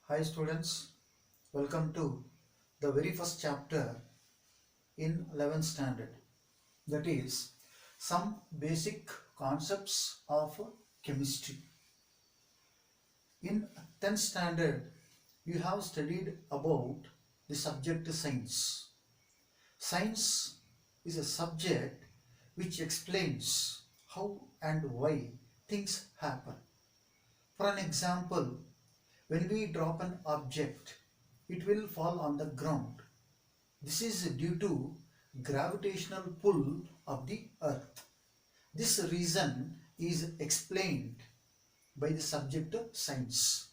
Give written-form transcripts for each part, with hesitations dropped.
Hi students, welcome to the very first chapter in 11th standard, that is some basic concepts of chemistry. In 10th standard you have studied about the subject science. Science is a subject which explains how and why things happen. For an example, when we drop an object, it will fall on the ground. This is due to gravitational pull of the earth. This reason is explained by the subject science.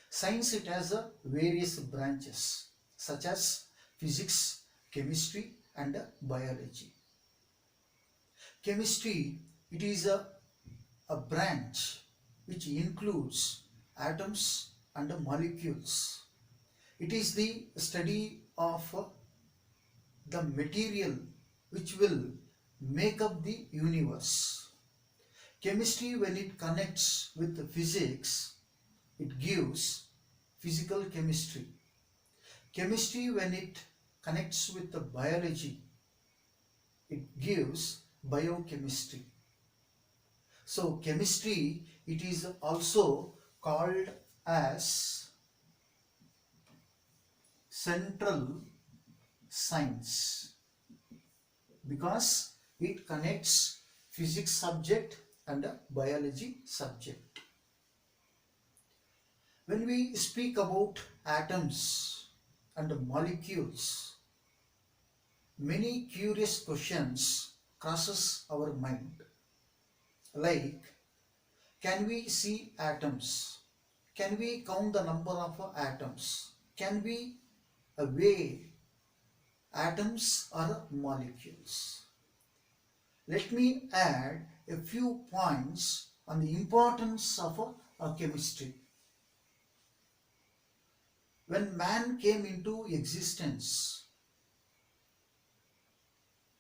Science it has various branches such as physics, chemistry and biology. Chemistry it is a branch which includes atoms and molecules. It is the study of the material which will make up the universe. Chemistry, when it connects with physics, it gives physical chemistry. Chemistry, when it connects with the biology, it gives biochemistry. So chemistry, it is also called as central science because it connects physics subject and biology subject. When we speak about atoms and molecules, many curious questions crosses our mind. Like, can we see atoms? Can we count the number of atoms? Can we weigh atoms or molecules? Let me add a few points on the importance of chemistry. When man came into existence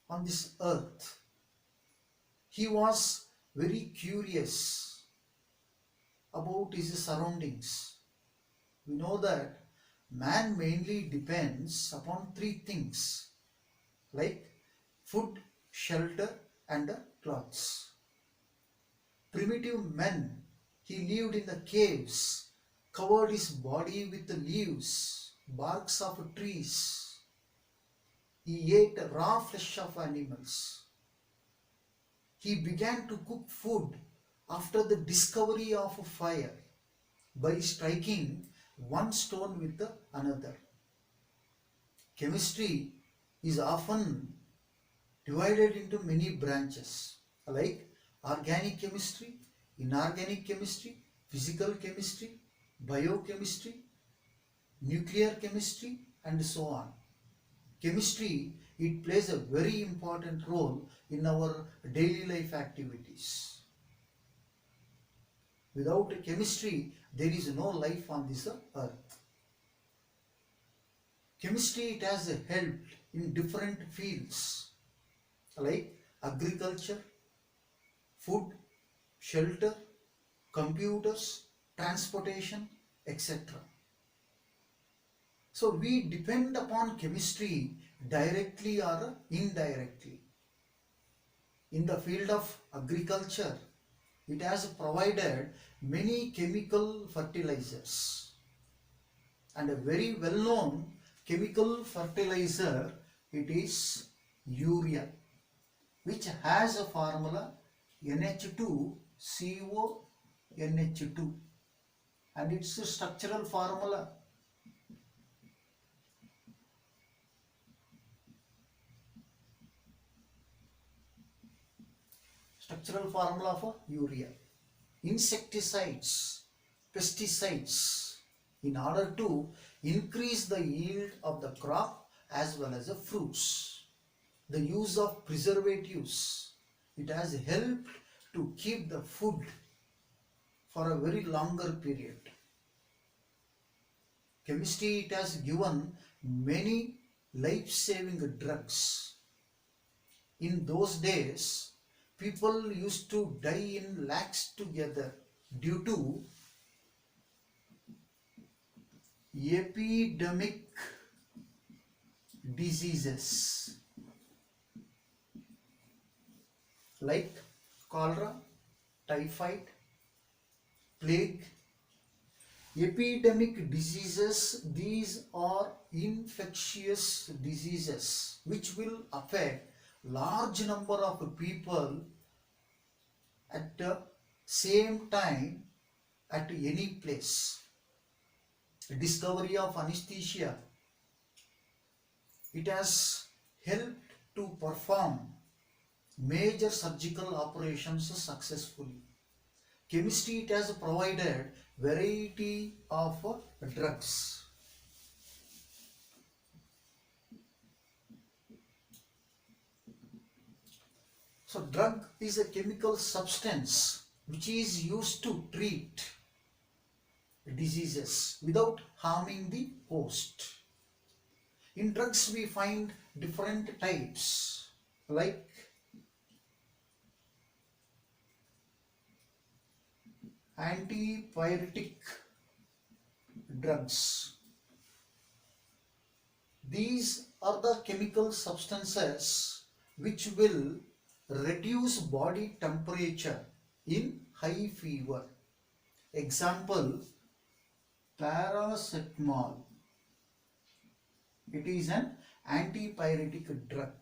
on this earth, he was very curious about his surroundings. We know that man mainly depends upon three things like food, shelter and clothes. Primitive men, he lived in the caves, covered his body with the leaves, barks of trees. He ate raw flesh of animals. He began to cook food after the discovery of fire by striking one stone with another. Chemistry is often divided into many branches like organic chemistry, inorganic chemistry, physical chemistry, biochemistry, nuclear chemistry and so on. Chemistry it plays a very important role in our daily life activities. Without chemistry there is no life on this earth. Chemistry it has helped in different fields like agriculture, food, shelter, computers, transportation, etc. So we depend upon chemistry directly or indirectly. In the field of agriculture, it has provided many chemical fertilizers. And a very well-known chemical fertilizer, it is urea, which has a formula NH2CONH2 and its structural formula of urea. Insecticides, pesticides, in order to increase the yield of the crop as well as the fruits. The use of preservatives, it has helped to keep the food for a very longer period. Chemistry it has given many life-saving drugs. In those days, people used to die in lakhs together due to epidemic diseases like cholera, typhoid, plague. Epidemic diseases, these are infectious diseases which will affect large number of people at the same time at any place. Discovery of anesthesia, it has helped to perform major surgical operations successfully. Chemistry, it has provided variety of drugs. So drug is a chemical substance which is used to treat diseases without harming the host. In drugs we find different types like antipyretic drugs. These are the chemical substances which will reduce body temperature in high fever. Example, paracetamol. It is an antipyretic drug.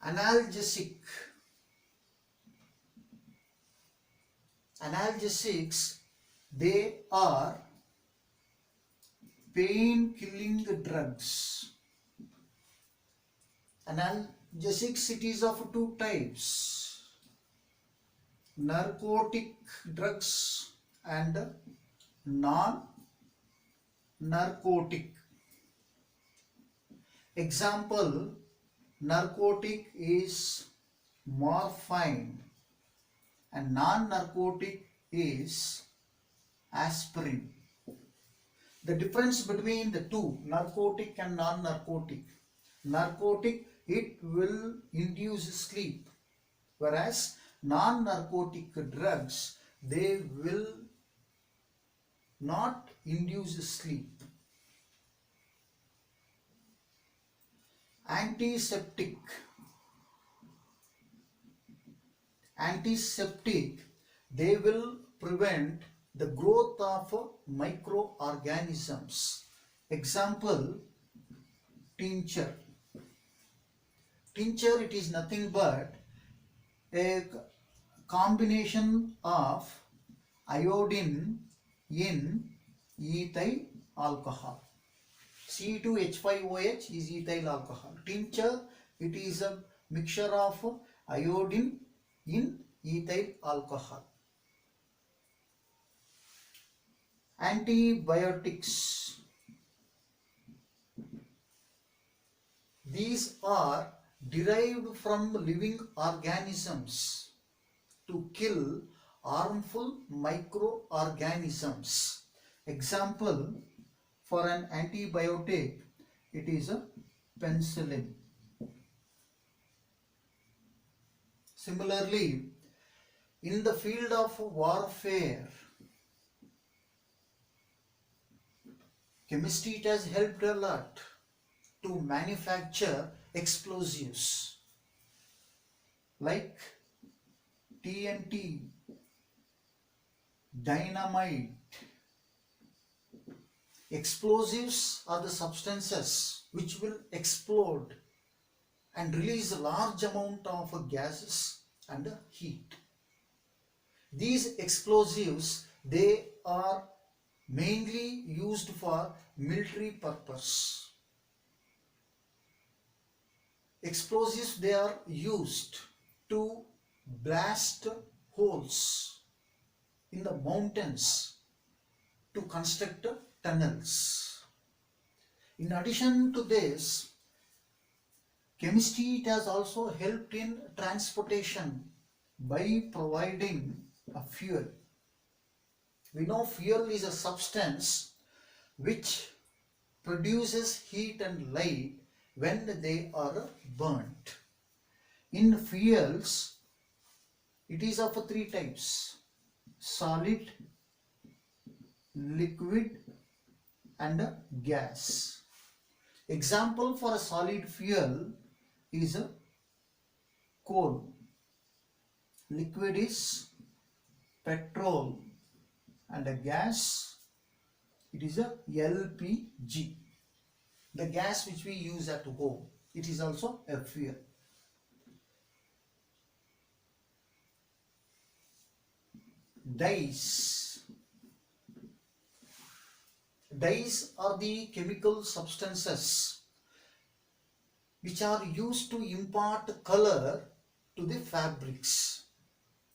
Analgesic. Analgesics, they are pain-killing drugs. Analgesics, it is of two types: narcotic drugs and non-narcotic. Example, narcotic is morphine and non-narcotic is aspirin. The difference between the two, narcotic and non-narcotic: narcotic, it will induce sleep, whereas non-narcotic drugs, they will not induce sleep. Antiseptic. Antiseptic, they will prevent the growth of microorganisms. Example, tincture. Tincture, it is nothing but a combination of iodine in ethyl alcohol. C2H5OH is ethyl alcohol. Tincture, it is a mixture of iodine in ethyl alcohol. Antibiotics. These are derived from living organisms to kill harmful microorganisms. Example, for an antibiotic, it is a penicillin. Similarly, in the field of warfare, chemistry, it has helped a lot to manufacture explosives like TNT, dynamite. Explosives are the substances which will explode and release a large amount of gases and heat. These explosives, they are mainly used for military purpose. Explosives, they are used to blast holes in the mountains to construct tunnels. In addition to this, chemistry, it has also helped in transportation by providing a fuel. We know fuel is a substance which produces heat and light when they are burnt. In fuels, it is of three types: solid, liquid and a gas. Example for a solid fuel is a coal. Liquid is petrol and a gas, it is a LPG. The gas which we use at home, it is also a fuel. Dyes. Dyes are the chemical substances which are used to impart color to the fabrics.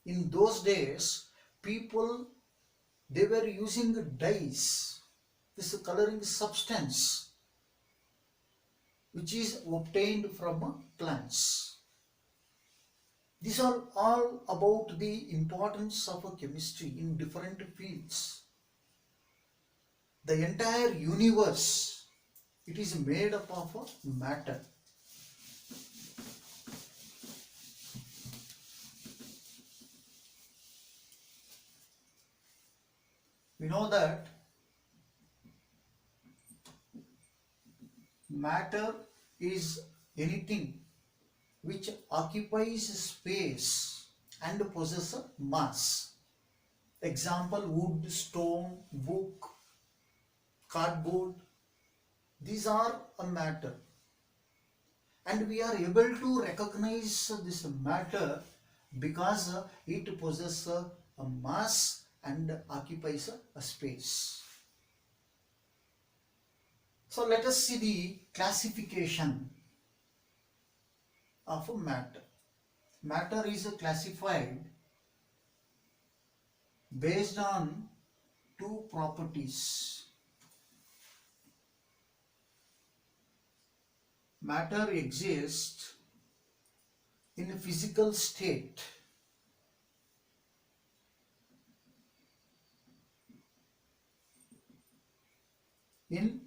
In those days, people, they were using dyes, this coloring substance which is obtained from plants. These are all about the importance of chemistry in different fields. The entire universe, it is made up of matter. We know that matter is anything which occupies space and possesses mass. Example, wood, stone, book, cardboard. These are a matter. And we are able to recognize this matter because it possesses a mass and occupies a space. So let us see the classification of matter. Matter is classified based on two properties. Matter exists in a physical state in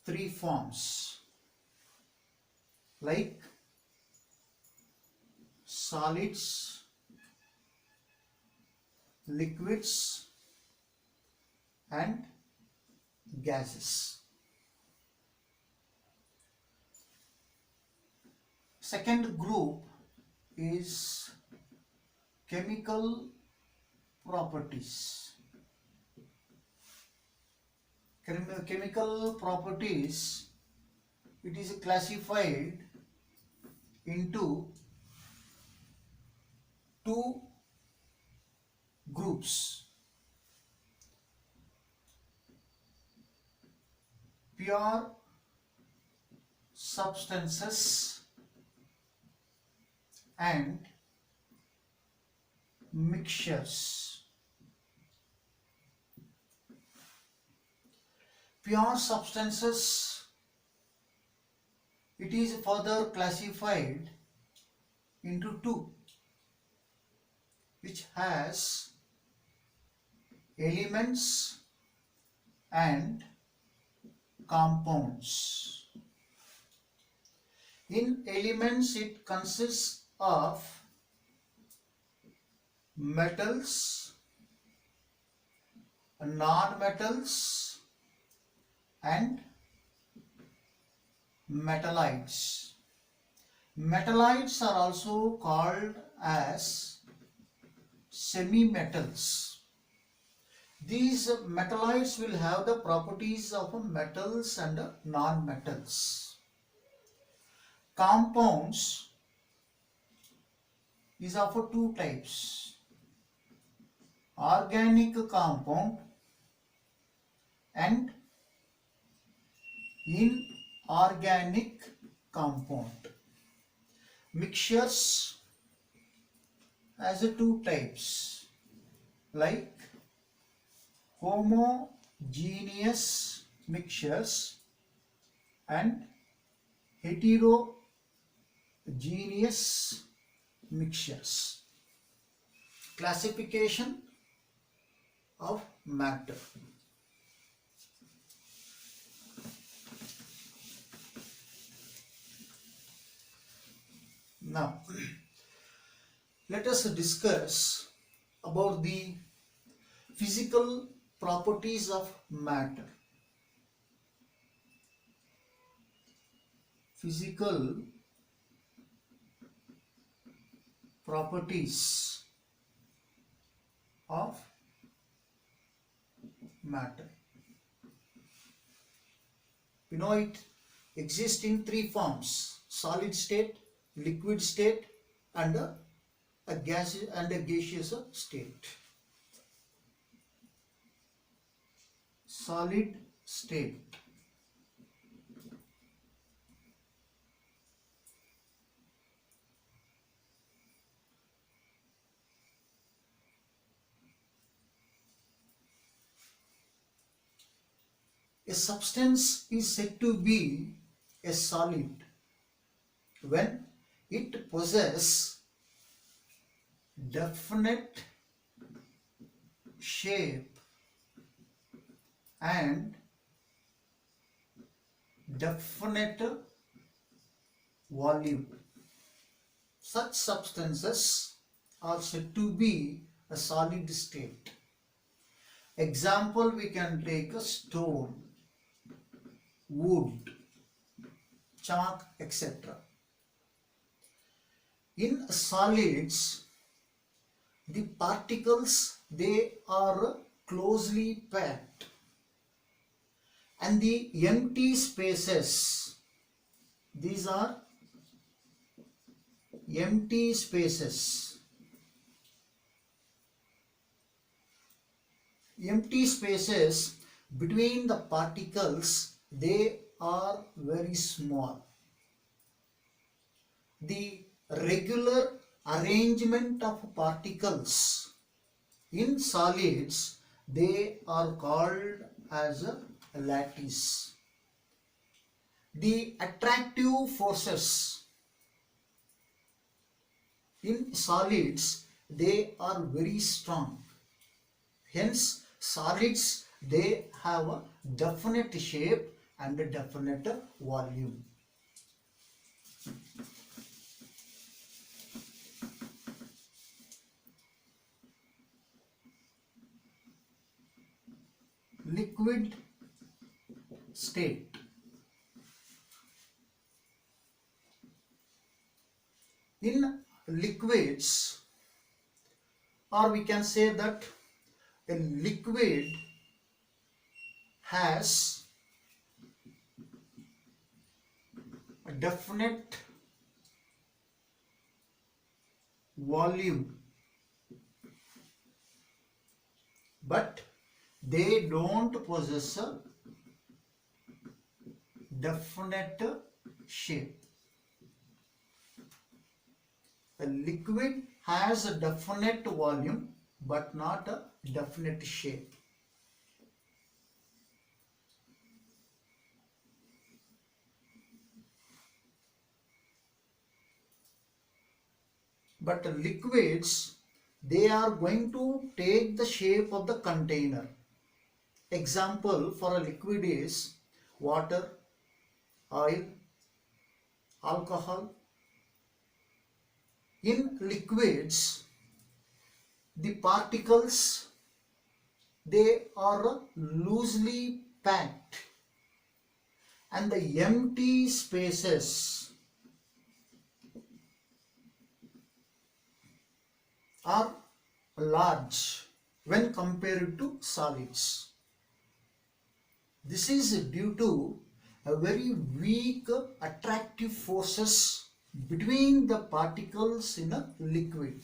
three forms, like solids, liquids and gases. Second group is chemical properties. Chemical properties, it is classified into two groups: pure substances and mixtures. Pure substances, it is further classified into two, which has elements and compounds. In elements, it consists of metals, non-metals and metallites. Metallites are also called as semi-metals. These metallites will have the properties of metals and non-metals. Compounds is of two types: organic compound and inorganic compound. Mixtures has two types, like homogeneous mixtures and heterogeneous mixtures. Classification of matter. Now, let us discuss about the physical properties of matter. Physical properties of matter. We know it exists in three forms: solid state, liquid state, and a gaseous and a gaseous state. Solid state. A substance is said to be a solid when it possesses definite shape and definite volume. Such substances are said to be a solid state. Example, we can take a stone, wood, chalk, etc. In solids, the particles, they are closely packed, and the empty spaces, these are empty spaces. Empty spaces between the particles, they are very small. The regular arrangement of particles in solids, they are called as a lattice. The attractive forces in solids, they are very strong. Hence, solids, they have a definite shape and a definite volume. Liquid state. In liquids, or we can say that a liquid has a definite volume, but they don't possess a definite shape. A liquid has a definite volume but not a definite shape. But liquids, they are going to take the shape of the container. Example for a liquid is water, oil, alcohol. In liquids, the particles, they are loosely packed, and the empty spaces are large when compared to solids. This is due to a very weak attractive forces between the particles in a liquid.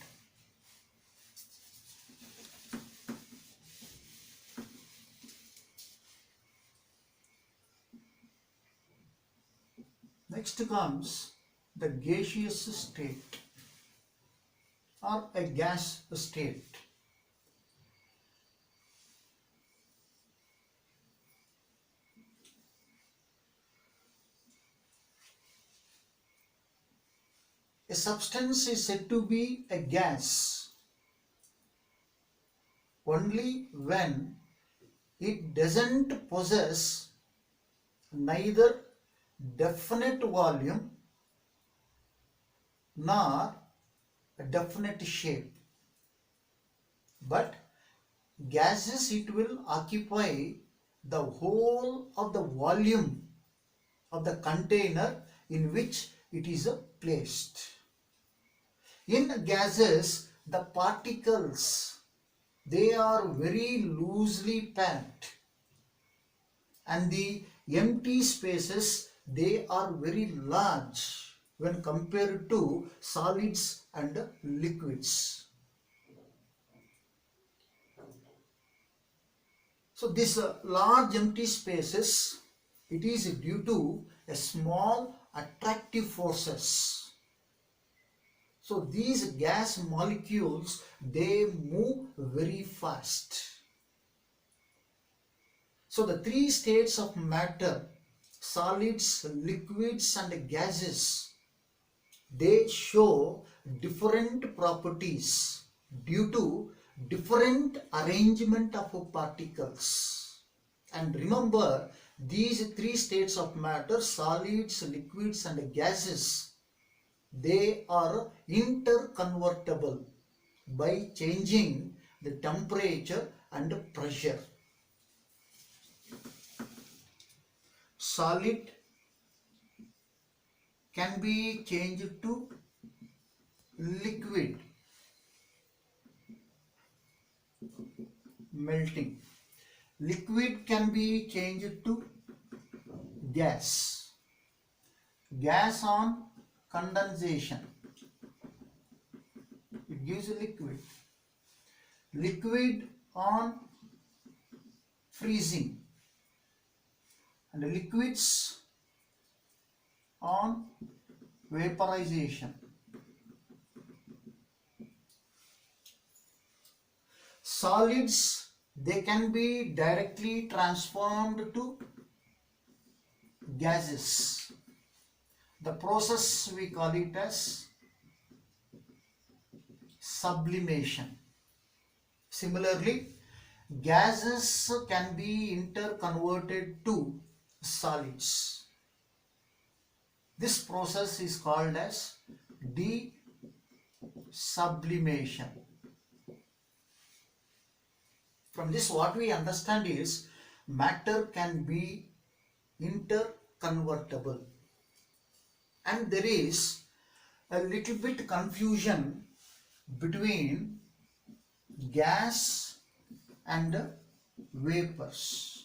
Next comes the gaseous state or a gas state. A substance is said to be a gas only when it doesn't possess neither definite volume nor a definite shape, but gases, it will occupy the whole of the volume of the container in which it is placed. In gases, the particles, they are very loosely packed, and the empty spaces, they are very large when compared to solids and liquids. So this large empty spaces, it is due to a small attractive forces. So these gas molecules, they move very fast. So the three states of matter, solids, liquids and gases, they show different properties due to different arrangement of particles. And remember, these three states of matter, solids, liquids and gases, they are interconvertible by changing the temperature and pressure. Solid can be changed to liquid, melting. Liquid can be changed to gas. Gas on condensation, it gives a liquid. Liquid on freezing, and liquids on vaporization. Solids, they can be directly transformed to gases. The process, we call it as sublimation. Similarly, gases can be interconverted to solids. This process is called as desublimation. From this, what we understand is matter can be interconvertible, and there is a little bit confusion between gas and vapors.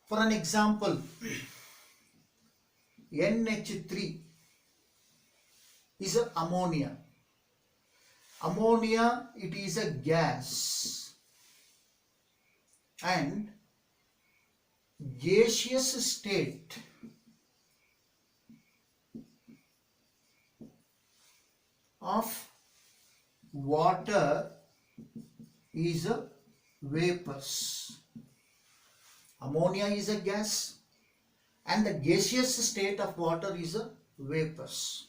For an example, NH3 is a ammonia. Ammonia, it is a gas, and gaseous state of water is a vapors. Ammonia is a gas and the gaseous state of water is a vapors.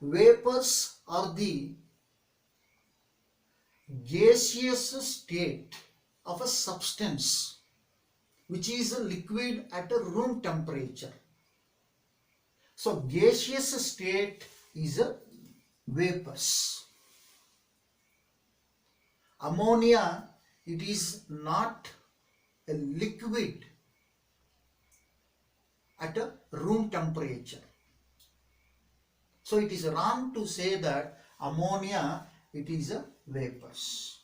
Vapors are the gaseous state of a substance which is a liquid at a room temperature. So gaseous state is a vapors. Ammonia, it is not a liquid at a room temperature. So it is wrong to say that ammonia, it is a vapors.